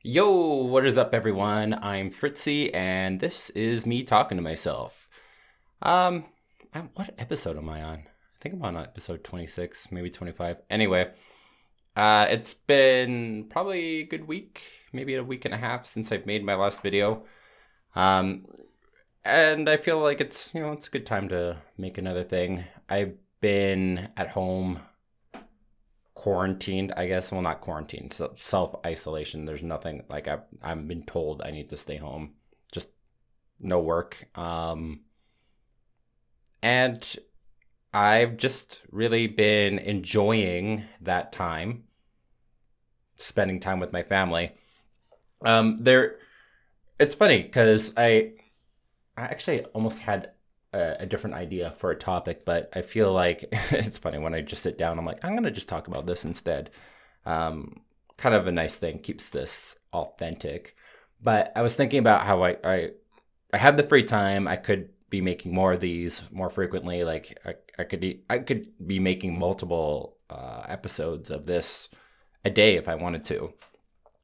Yo, what is up, everyone? I'm Phritzy, and this is me talking to myself. Um, what episode am I on? I think I'm on episode 26, maybe 25. Anyway, it's been probably a good week, maybe a week and a half since I've made my last video. Um, and I feel like it's a good time to make another thing. I've been at home quarantined, I guess. Well, not quarantined, so self isolation. There's nothing like I've been told I need to stay home, just no work. And I've just really been enjoying that time, spending time with my family. There, it's funny because I actually almost had a different idea for a topic, but I feel like it's funny when I just sit down. I'm like, I'm gonna just talk about this instead. Um, Kind of a nice thing, keeps this authentic. But I was thinking about how I have the free time. I could be making more of these more frequently. Like I could be making multiple episodes of this a day if I wanted to.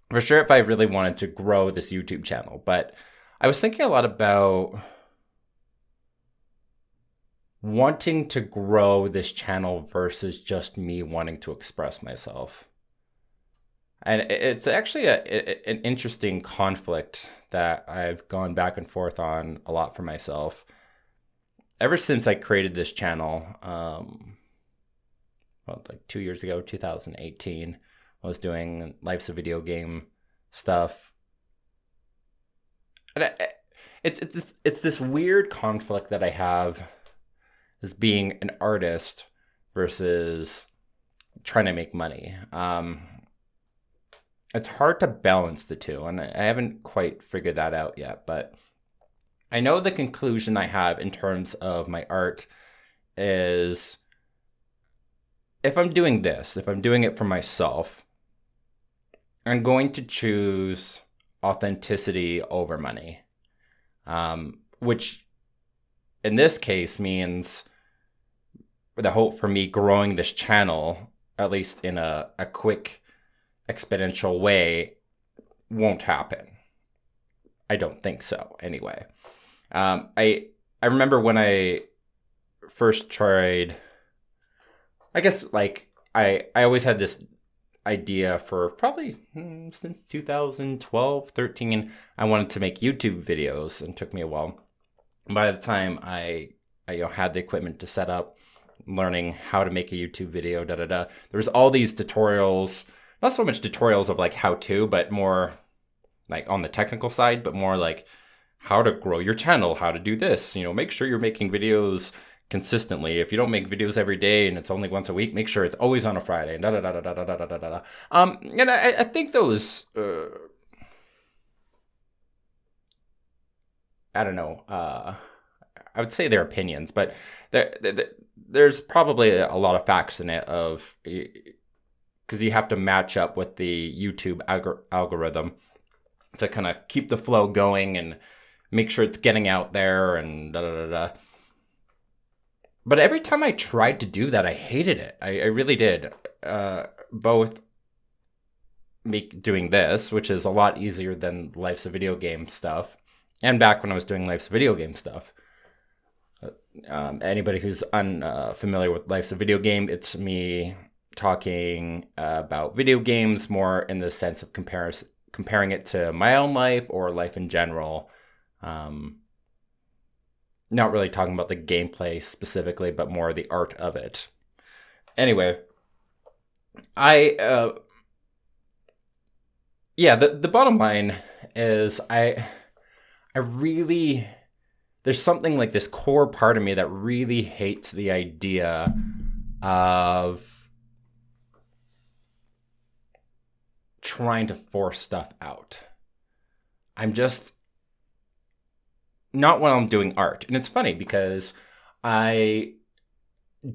For sure, if I really wanted to grow this YouTube channel. But I was thinking a lot about wanting to grow this channel versus just me wanting to express myself. And it's actually an interesting conflict that I've gone back and forth on a lot for myself. Ever since I created this channel, like 2 years ago, 2018, I was doing Life's a Video Game stuff. And it's this weird conflict that I have as being an artist versus trying to make money. It's hard to balance the two, and I haven't quite figured that out yet. But I know the conclusion I have in terms of my art is if I'm doing this, if I'm doing it for myself, I'm going to choose authenticity over money, which in this case means the hope for me growing this channel, at least in a quick, exponential way, won't happen. I don't think so, anyway. I remember when I first tried. I guess like I always had this idea for probably since 2012, 13. I wanted to make YouTube videos, and it took me a while. By the time I had the equipment to set up, learning how to make a YouTube video, There was all these tutorials, not so much tutorials of like how to, but more like on the technical side, but more like how to grow your channel, how to do this. Make sure you're making videos consistently. If you don't make videos every day and it's only once a week, make sure it's always on a Friday. And da da da da da da da da da. And I think those. I don't know. I would say they're opinions, but there's probably a lot of facts in it of because you have to match up with the YouTube algorithm to kind of keep the flow going and make sure it's getting out there and da da da da. But every time I tried to do that, I hated it. I really did. Both doing this, which is a lot easier than Life's a Video Game stuff, and back when I was doing Life's a Video Game stuff. Anybody who's unfamiliar with Life's a Video Game, it's me talking about video games more in the sense of comparing it to my own life or life in general. Not really talking about the gameplay specifically, but more the art of it. Anyway, the bottom line is I really, there's something like this core part of me that really hates the idea of trying to force stuff out. I'm just not when I'm doing art. And it's funny because I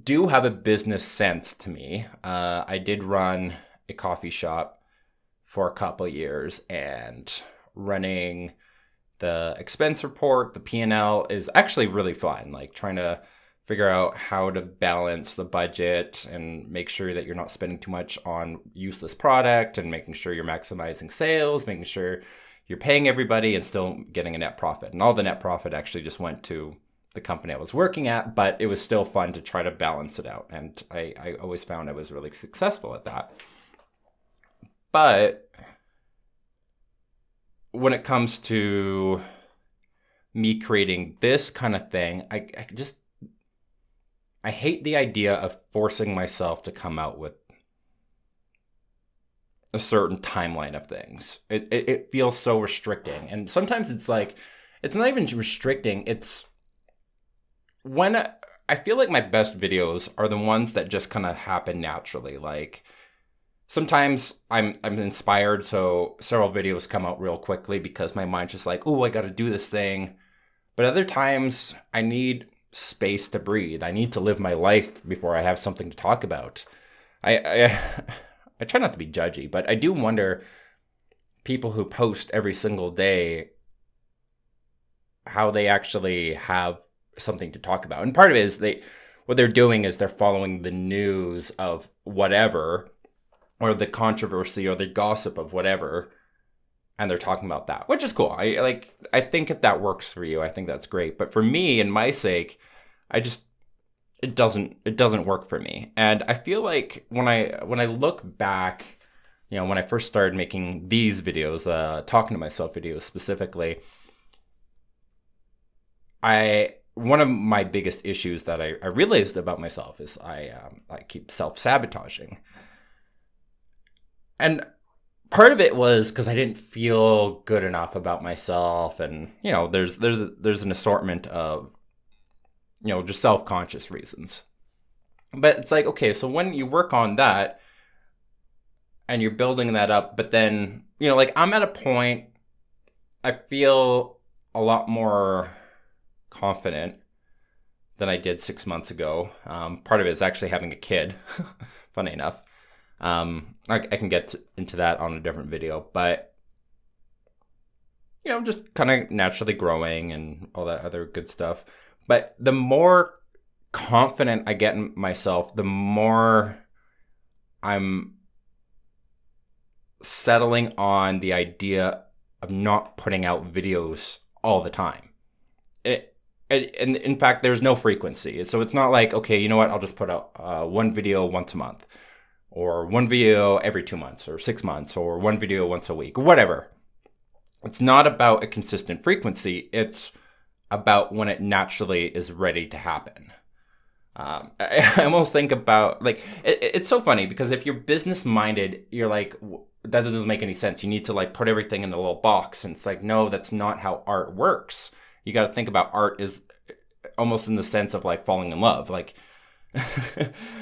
do have a business sense to me. I did run a coffee shop for a couple of years, and running the expense report, the P&L is actually really fun. Like trying to figure out how to balance the budget and make sure that you're not spending too much on useless product, and making sure you're maximizing sales, making sure you're paying everybody and still getting a net profit. And all the net profit actually just went to the company I was working at, but it was still fun to try to balance it out. And I always found I was really successful at that. But when it comes to me creating this kind of thing, I hate the idea of forcing myself to come out with a certain timeline of things. It feels so restricting. And sometimes it's like, it's not even restricting. It's when I feel like my best videos are the ones that just kind of happen naturally. Like sometimes I'm inspired, so several videos come out real quickly because my mind's just like, oh, I got to do this thing. But other times I need space to breathe. I need to live my life before I have something to talk about. I I try not to be judgy, but I do wonder, people who post every single day, how they actually have something to talk about. And part of it is what they're doing is they're following the news of whatever, or the controversy or the gossip of whatever, and they're talking about that, which is cool. I think if that works for you, I think that's great. But for me and my sake, it doesn't work for me. And I feel like when I look back, when I first started making these videos, talking to myself videos specifically, one of my biggest issues that I realized about myself is I keep self-sabotaging. And part of it was because I didn't feel good enough about myself, and there's an assortment of just self-conscious reasons. But it's like, okay, so when you work on that and you're building that up, but then like I'm at a point, I feel a lot more confident than I did 6 months ago. Part of it is actually having a kid, funny enough. I can get into that on a different video, but just kind of naturally growing and all that other good stuff. But the more confident I get in myself, the more I'm settling on the idea of not putting out videos all the time. And in fact, there's no frequency. So it's not like, okay, you know what, I'll just put out one video once a month, or one video every 2 months or 6 months, or one video once a week, or whatever. It's not about a consistent frequency. It's about when it naturally is ready to happen. I almost think about, like, it's so funny because if you're business minded, you're like, that doesn't make any sense. You need to like put everything in a little box. And it's like, no, that's not how art works. You got to think about art is almost in the sense of like falling in love. Like,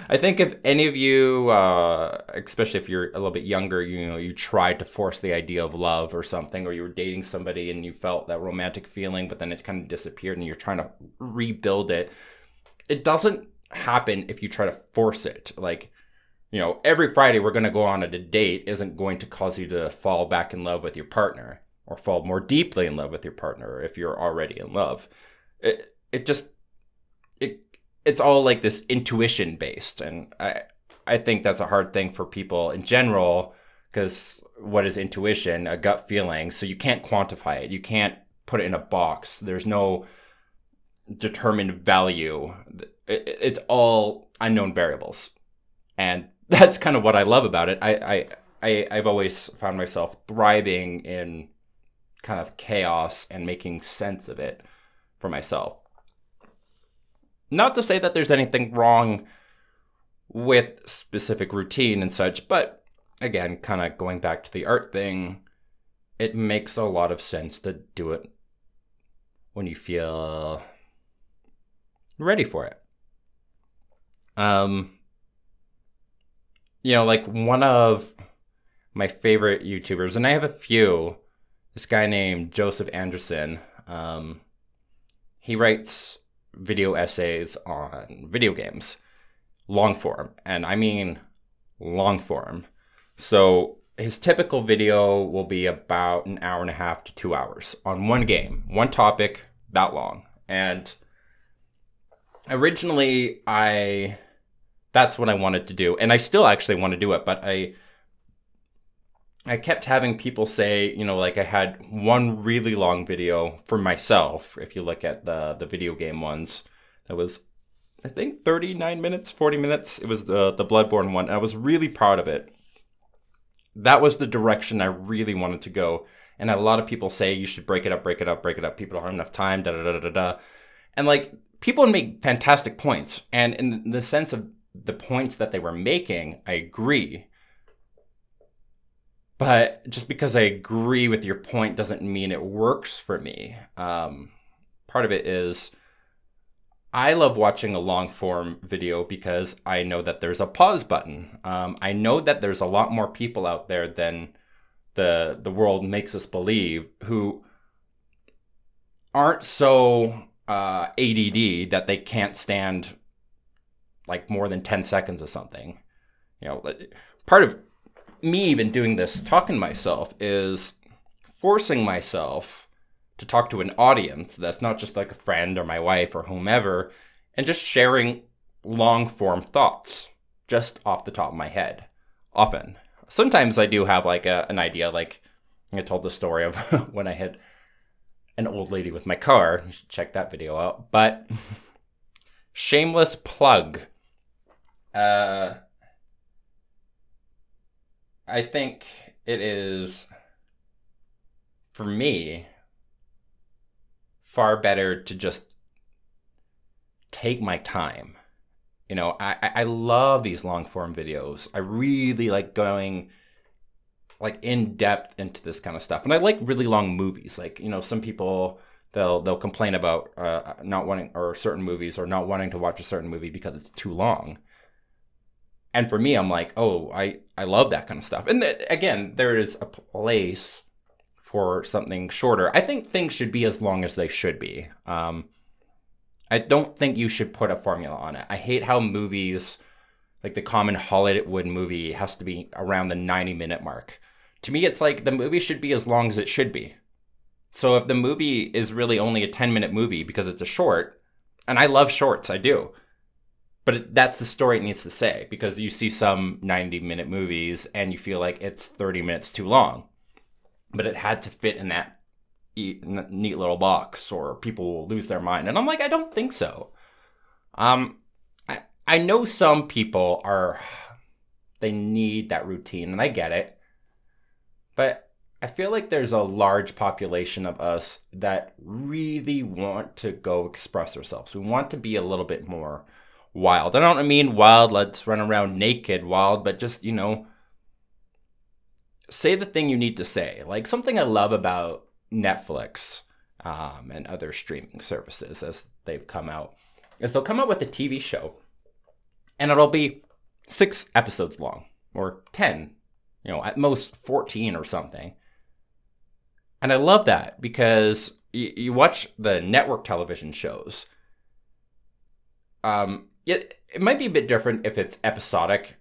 I think if any of you, especially if you're a little bit younger, you tried to force the idea of love or something, or you were dating somebody and you felt that romantic feeling, but then it kind of disappeared and you're trying to rebuild it. It doesn't happen if you try to force it. Like, every Friday we're going to go on a date isn't going to cause you to fall back in love with your partner, or fall more deeply in love with your partner if you're already in love. It's all like this intuition based. And I think that's a hard thing for people in general, because what is intuition? A gut feeling. So you can't quantify it. You can't put it in a box. There's no determined value. It's all unknown variables. And that's kind of what I love about it. I've always found myself thriving in kind of chaos and making sense of it for myself. Not to say that there's anything wrong with specific routine and such, but again, kind of going back to the art thing, it makes a lot of sense to do it when you feel ready for it. Like one of my favorite YouTubers, and I have a few, this guy named Joseph Anderson, he writes video essays on video games, long form, and I mean long form. So his typical video will be about an hour and a half to 2 hours on one game, one topic, that long. And originally that's what I wanted to do, and I still actually want to do it, but I kept having people say, like I had one really long video for myself. If you look at the video game ones, that was, I think, 39 minutes, 40 minutes. It was the Bloodborne one, and I was really proud of it. That was the direction I really wanted to go. And a lot of people say you should break it up, break it up, break it up. People don't have enough time, da da da da da. And like, people make fantastic points. And in the sense of the points that they were making, I agree. But just because I agree with your point doesn't mean it works for me. Part of it is I love watching a long form video because I know that there's a pause button. I know that there's a lot more people out there than the world makes us believe who aren't so ADD that they can't stand like more than 10 seconds of something. Part of me even doing this, talking to myself, is forcing myself to talk to an audience that's not just like a friend or my wife or whomever, and just sharing long form thoughts just off the top of my head. Often. Sometimes I do have like an idea, like I told the story of when I had an old lady with my car. You should check that video out. But shameless plug. I think it is, for me, far better to just take my time. I love these long form videos. I really like going like in depth into this kind of stuff. And I like really long movies. Like, some people, they'll complain about not wanting, or certain movies, or not wanting to watch a certain movie because it's too long. And for me, I'm like, oh, I love that kind of stuff. And again, there is a place for something shorter. I think things should be as long as they should be. I don't think you should put a formula on it. I hate how movies, like the common Hollywood movie, has to be around the 90-minute mark. To me, it's like the movie should be as long as it should be. So if the movie is really only a 10-minute movie because it's a short, and I love shorts, I do. But that's the story it needs to say, because you see some 90-minute movies and you feel like it's 30 minutes too long. But it had to fit in that neat little box, or people will lose their mind. And I'm like, I don't think so. I know some people they need that routine, and I get it. But I feel like there's a large population of us that really want to go express ourselves. We want to be a little bit more wild. I don't mean wild, let's run around naked wild, but just, say the thing you need to say. Like, something I love about Netflix and other streaming services as they've come out is they'll come out with a TV show and it'll be 6 episodes long, or 10, at most 14 or something. And I love that because you watch the network television shows. It might be a bit different if it's episodic.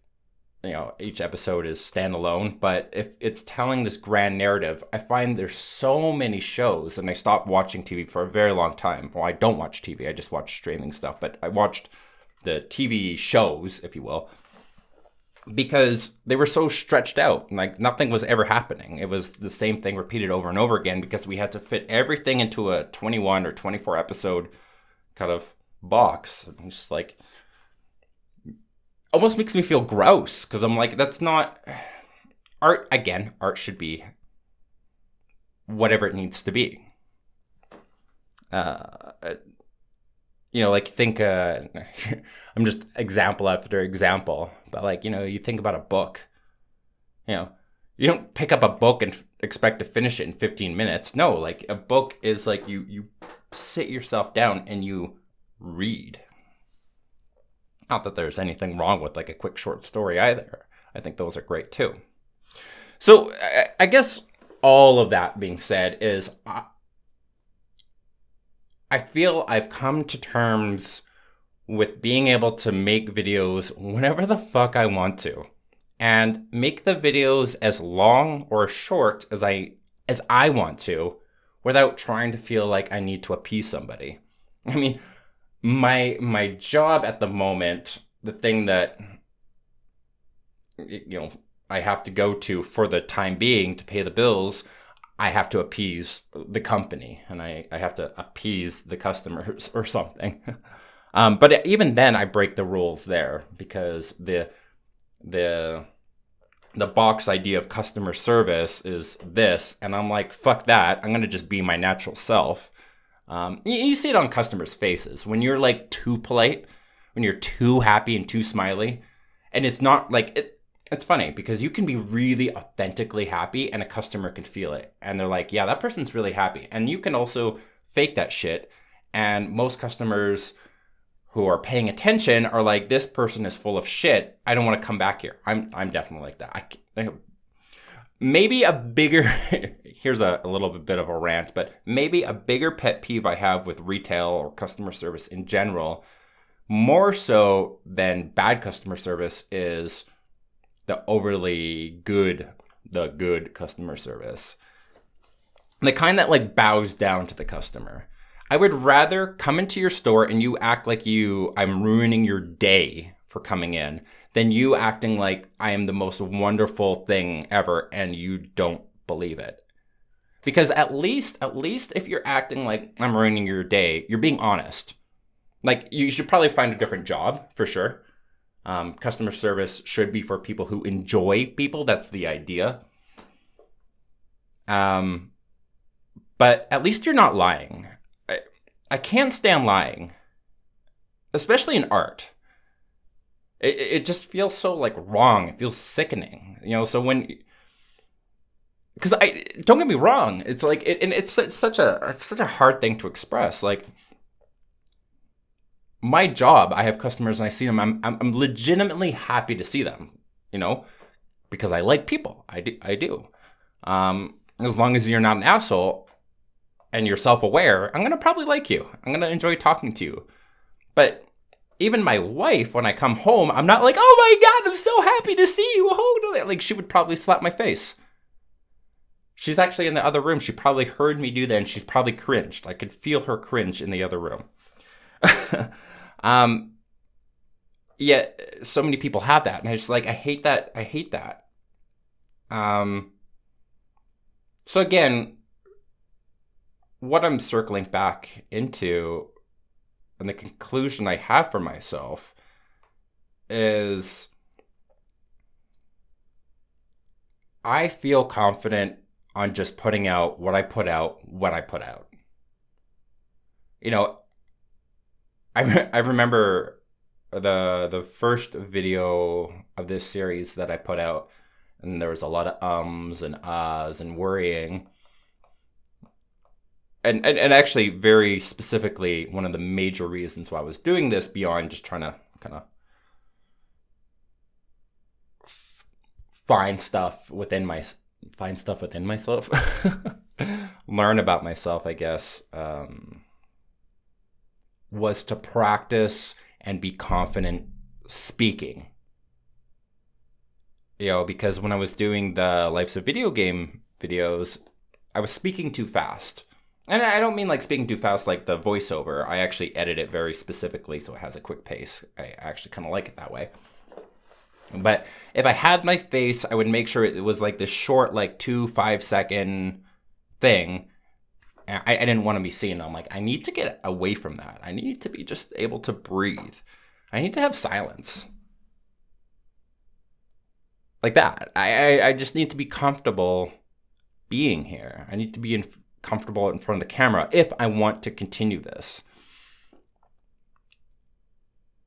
Each episode is standalone, but if it's telling this grand narrative, I find there's so many shows, and I stopped watching TV for a very long time. Well, I don't watch TV, I just watch streaming stuff, but I watched the TV shows, if you will, because they were so stretched out. Like, nothing was ever happening. It was the same thing repeated over and over again because we had to fit everything into a 21 or 24 episode kind of box. It's just like, almost makes me feel gross, because I'm like, that's not art. Again, art should be whatever it needs to be. Like, think, I'm just example after example, but like, you think about a book, you don't pick up a book and expect to finish it in 15 minutes. No, like, a book is like, you sit yourself down and you read. Not that there's anything wrong with like a quick short story either. I think those are great too. So I guess all of that being said is I feel I've come to terms with being able to make videos whenever the fuck I want to, and make the videos as long or short as I want to, without trying to feel like I need to appease somebody. I mean, my job at the moment, the thing that you know I have to go to for the time being to pay the bills, I have to appease the company and I have to appease the customers or something. But even then, I break the rules there because the the box idea of customer service is this, and I'm like, fuck that. I'm gonna just be my natural self. You see it on customers' faces when you're like too polite, when you're too happy and too smiley, and it's not like it. It's funny because you can be really authentically happy and a customer can feel it. And they're like, yeah, that person's really happy. And you can also fake that shit. And most customers who are paying attention are like, this person is full of shit. I don't want to come back here. I'm definitely like that. Maybe a bigger, here's a little bit of a rant, but maybe a bigger pet peeve I have with retail or customer service in general, more so than bad customer service, is the good customer service. The kind that like bows down to the customer. I would rather come into your store and you act like I'm ruining your day for coming in than you acting like I am the most wonderful thing ever and you don't believe it. Because at least if you're acting like I'm ruining your day, you're being honest. Like you should probably find a different job for sure. Customer service should be for people who enjoy people. That's the idea. But at least you're not lying. I can't stand lying, especially in art. It just feels so like wrong. It feels sickening, So because I don't get me wrong, it's like and it's such a hard thing to express. Like my job, I have customers and I see them. I'm legitimately happy to see them, because I like people. I do. As long as you're not an asshole and you're self-aware, I'm gonna probably like you. I'm gonna enjoy talking to you. But even my wife, when I come home, I'm not like, oh my God, I'm so happy to see you. Oh, no. Like she would probably slap my face. She's actually in the other room. She probably heard me do that and she's probably cringed. I could feel her cringe in the other room. Yet so many people have that. And I just like, I hate that. So again, what I'm circling back into and the conclusion I have for myself is I feel confident on just putting out what I put out when I put out. I remember the first video of this series that I put out, and there was a lot of ums and ahs and worrying. And actually, very specifically, one of the major reasons why I was doing this, beyond just trying to kind of find stuff within myself, learn about myself, I guess, was to practice and be confident speaking. Because when I was doing the Life's a Video Game videos, I was speaking too fast. And I don't mean like speaking too fast like the voiceover. I actually edit it very specifically so it has a quick pace. I actually kind of like it that way. But if I had my face, I would make sure it was like this short, like 2-5 second thing. I didn't want to be seen. I'm like, I need to get away from that. I need to be just able to breathe. I need to have silence. Like that. I just need to be comfortable being here. I need to be comfortable in front of the camera if I want to continue this.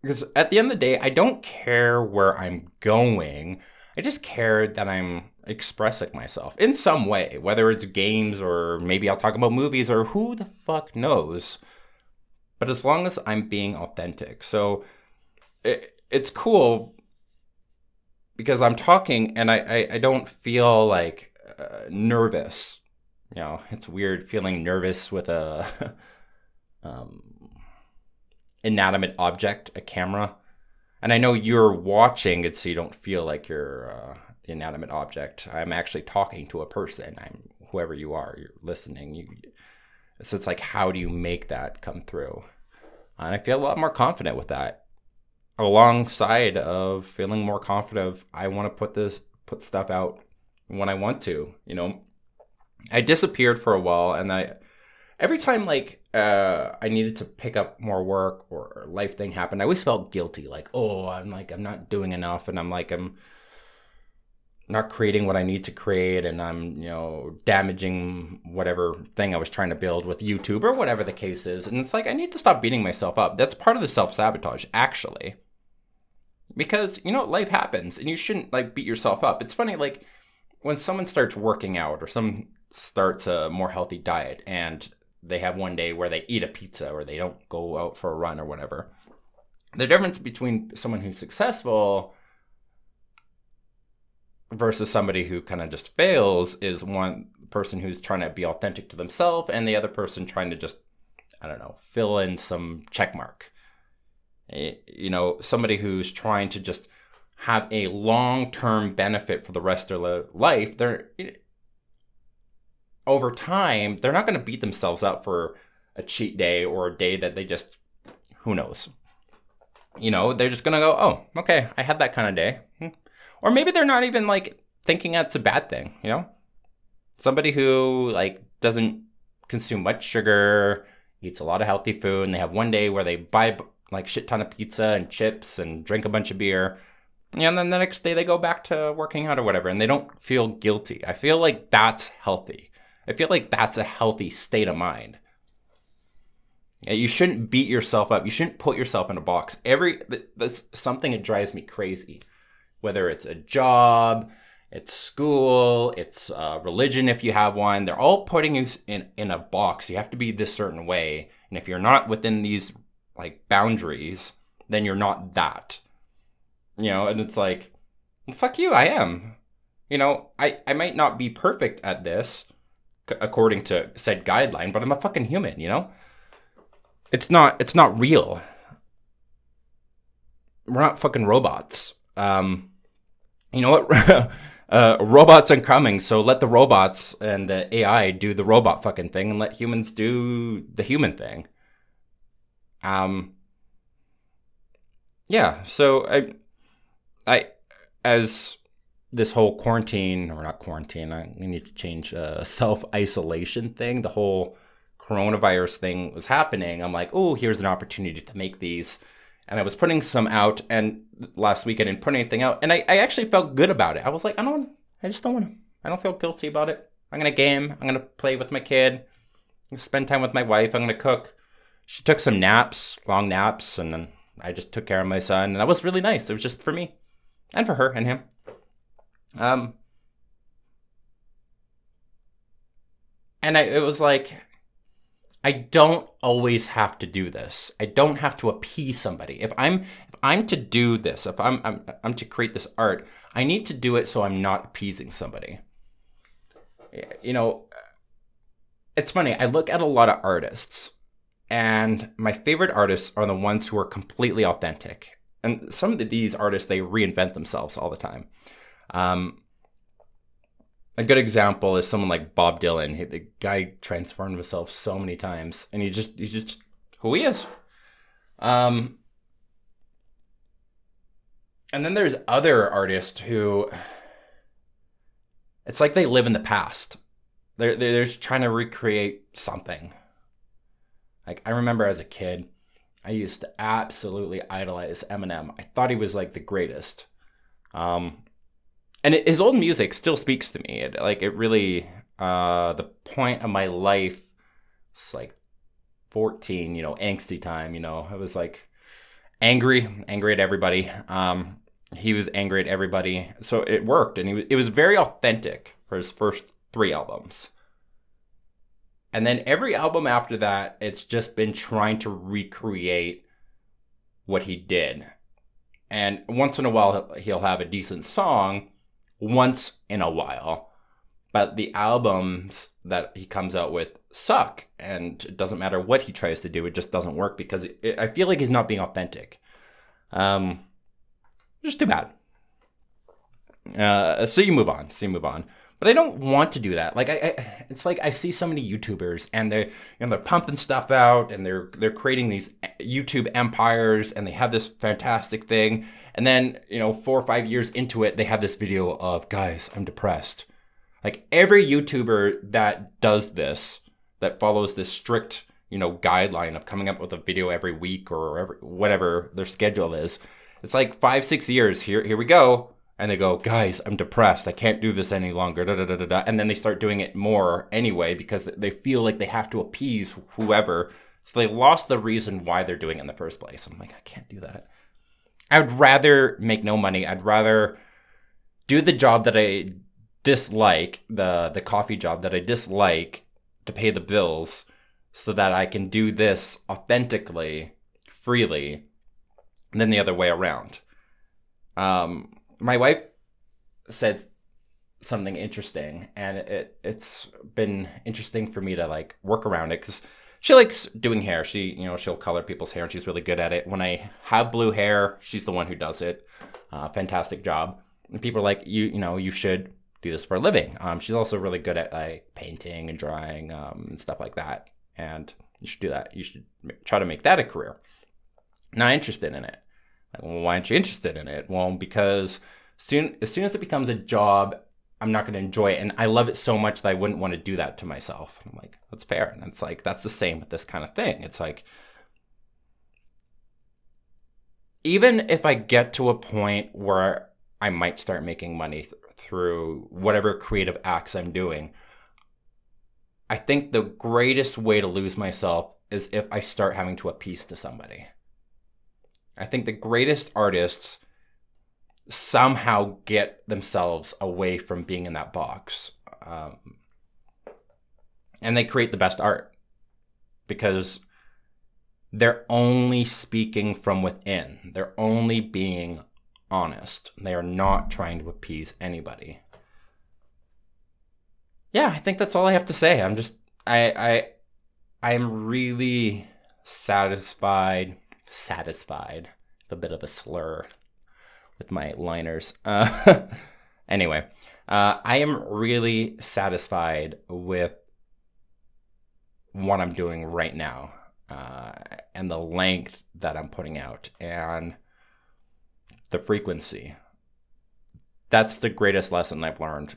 Because at the end of the day, I don't care where I'm going. I just care that I'm expressing myself in some way, whether it's games or maybe I'll talk about movies or who the fuck knows. But as long as I'm being authentic. So it's cool because I'm talking and I don't feel like nervous. It's weird feeling nervous with a inanimate object, a camera. And I know you're watching it so you don't feel like you're the inanimate object. I'm actually talking to a person. I'm whoever you are, you're listening. So it's like, how do you make that come through? And I feel a lot more confident with that. Alongside of feeling more confident of I want to put stuff out when I want to. I disappeared for a while, and every time I needed to pick up more work or life thing happened, I always felt guilty. Like, oh, I'm not doing enough, and I'm not creating what I need to create, and I'm damaging whatever thing I was trying to build with YouTube or whatever the case is. And it's like I need to stop beating myself up. That's part of the self-sabotage, actually. Because life happens, and you shouldn't beat yourself up. It's funny, when someone starts working out or someone starts a more healthy diet and they have one day where they eat a pizza or they don't go out for a run or whatever. The difference between someone who's successful versus somebody who kind of just fails is one person who's trying to be authentic to themselves and the other person trying to just, I don't know, fill in some check mark. Somebody who's trying to just have a long-term benefit for the rest of their life, over time, they're not going to beat themselves up for a cheat day or a day that they just, who knows? They're just going to go, oh, okay, I had that kind of day. Or maybe they're not even thinking that's a bad thing, Somebody who doesn't consume much sugar, eats a lot of healthy food, and they have one day where they buy shit ton of pizza and chips and drink a bunch of beer. And then the next day they go back to working out or whatever, and they don't feel guilty. I feel like that's healthy. I feel like that's a healthy state of mind. You shouldn't beat yourself up. You shouldn't put yourself in a box. That's something that drives me crazy. Whether it's a job, it's school, it's religion if you have one, they're all putting you in a box. You have to be this certain way. And if you're not within these boundaries, then you're not that. And it's like, well, fuck you, I am. I might not be perfect at this, according to said guideline, but I'm a fucking human, It's not real. We're not fucking robots. You know what? Robots are coming, so let the robots and the AI do the robot fucking thing and let humans do the human thing. Yeah, so I as this whole quarantine, or not quarantine, I need to change self-isolation thing, the whole coronavirus thing was happening. I'm like, oh, here's an opportunity to make these. And I was putting some out, and last week I didn't put anything out, and I actually felt good about it. I was like, I just don't want to. I don't feel guilty about it. I'm going to game. I'm going to play with my kid. I'm going to spend time with my wife. I'm going to cook. She took some naps, long naps, and then I just took care of my son, and that was really nice. It was just for me and for her and him. It was like, I don't always have to do this. I don't have to appease somebody. If I'm to do this, if I'm to create this art, I need to do it so I'm not appeasing somebody. It's funny. I look at a lot of artists, and my favorite artists are the ones who are completely authentic. And some of these artists, they reinvent themselves all the time. A good example is someone like Bob Dylan. The guy transformed himself so many times, and he's just who he is. And then there's other artists who, it's like they live in the past. They're just trying to recreate something. I remember as a kid, I used to absolutely idolize Eminem. I thought he was the greatest. And his old music still speaks to me. It really, the point of my life, it's 14, angsty time, I was angry at everybody. He was angry at everybody. So it worked. And it was very authentic for his first 3 albums. And then every album after that, it's just been trying to recreate what he did. And once in a while, he'll have a decent song. Once in a while, but the albums that he comes out with suck, and it doesn't matter what he tries to do, it just doesn't work because I feel like he's not being authentic. Just too bad. So you move on. But But I don't want to do that. Like it's like I see so many YouTubers and they're pumping stuff out and they're creating these YouTube empires and they have this fantastic thing. And then, 4 or 5 years into it, they have this video of, guys, I'm depressed. Like every YouTuber that does this, that follows this strict, guideline of coming up with a video every week or whatever their schedule is, it's like 5-6 years. Here we go. And they go, guys, I'm depressed. I can't do this any longer. Da, da, da, da, da. And then they start doing it more anyway because they feel like they have to appease whoever. So they lost the reason why they're doing it in the first place. I'm like, I can't do that. I would rather make no money. I'd rather do the job that I dislike, the coffee job that I dislike, to pay the bills so that I can do this authentically, freely, than the other way around. My wife said something interesting, and it's been interesting for me to like work around it because she likes doing hair. She'll color people's hair and she's really good at it. When I have blue hair, she's the one who does it. Fantastic job. And people are like, you should do this for a living. She's also really good at like painting and drawing and stuff like that. And you should do that. You should try to make that a career. Not interested in it. Like, well, why aren't you interested in it? Well, because as soon as it becomes a job, I'm not going to enjoy it. And I love it so much that I wouldn't want to do that to myself. I'm like, that's fair. And it's like, that's the same with this kind of thing. It's like, even if I get to a point where I might start making money through whatever creative acts I'm doing, I think the greatest way to lose myself is if I start having to appease to somebody. I think the greatest artists somehow get themselves away from being in that box. And they create the best art because they're only speaking from within. They're only being honest. They are not trying to appease anybody. Yeah, I think that's all I have to say. I am really satisfied, a bit of a slur with my liners. Anyway, I am really satisfied with what I'm doing right now, and the length that I'm putting out and the frequency. That's the greatest lesson I've learned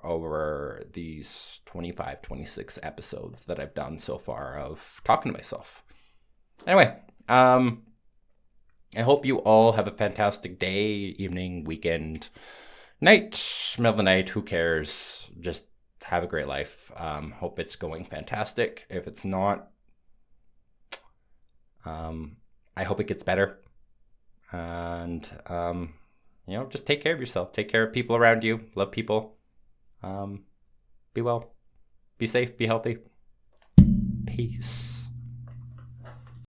over these 25, 26 episodes that I've done so far of talking to myself. Anyway, I hope you all have a fantastic day, evening, weekend, night, middle of the night, who cares? Just have a great life. Hope it's going fantastic. If it's not, I hope it gets better. And, just take care of yourself. Take care of people around you. Love people. Be well. Be safe. Be healthy. Peace.